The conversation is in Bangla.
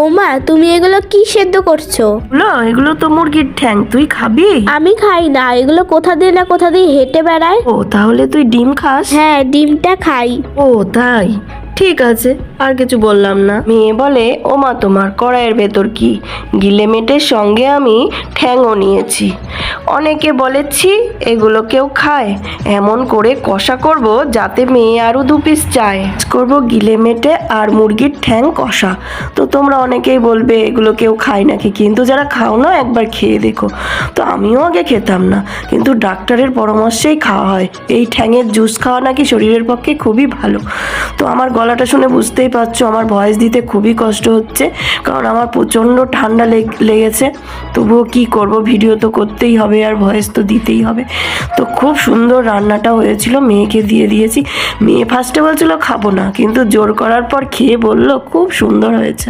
ওমা, তুমি এগুলো কি সেদ্ধ করছো? এগুলো তো মুরগির ঠ্যাং, তুই খাবি? আমি খাই না, এগুলো কোথা দিয়ে না কোথা দিয়ে হেঁটে বেড়ায়। ও, তাহলে তুই ডিম খাস? হ্যাঁ, ডিমটা খাই। ও তাই, ঠিক আছে, আর কিছু বললাম না। মেয়ে বলে, ও মা, তোমার কড়াইয়ের ভেতর কি? গিলেমেটের সঙ্গে আমি ঠ্যাংও নিয়েছি। অনেকে বলেছি এগুলো কেউ খায়, এমন করে কষা করব যাতে মেয়ে আরও 2 পিস চায়। করব গিলেমেটে আর মুরগির ঠ্যাং কষা। তো তোমরা অনেকেই বলবে এগুলো কেউ খায় নাকি, কিন্তু যারা খাও না একবার খেয়ে দেখো। তো আমিও আগে খেতাম না, কিন্তু ডাক্তারের পরামর্শেই খাওয়া হয়। এই ঠ্যাঙের জুস খাওয়া নাকি শরীরের পক্ষে খুবই ভালো। তো আমার গলাটা শুনে বুঝতেই পারছো আমার ভয়েস দিতে খুবই কষ্ট হচ্ছে, কারণ আমার প্রচণ্ড ঠান্ডা লেগেছে। তবুও কি করব, ভিডিও তো করতেই হবে আর ভয়েস তো দিতেই হবে। তো খুব সুন্দর রান্নাটা হয়েছিল, মেয়েকে দিয়ে দিয়েছি। মেয়ে ফার্স্টে বলছিল খাবো না, কিন্তু জোর করার পর খেয়ে বলল খুব সুন্দর হয়েছে।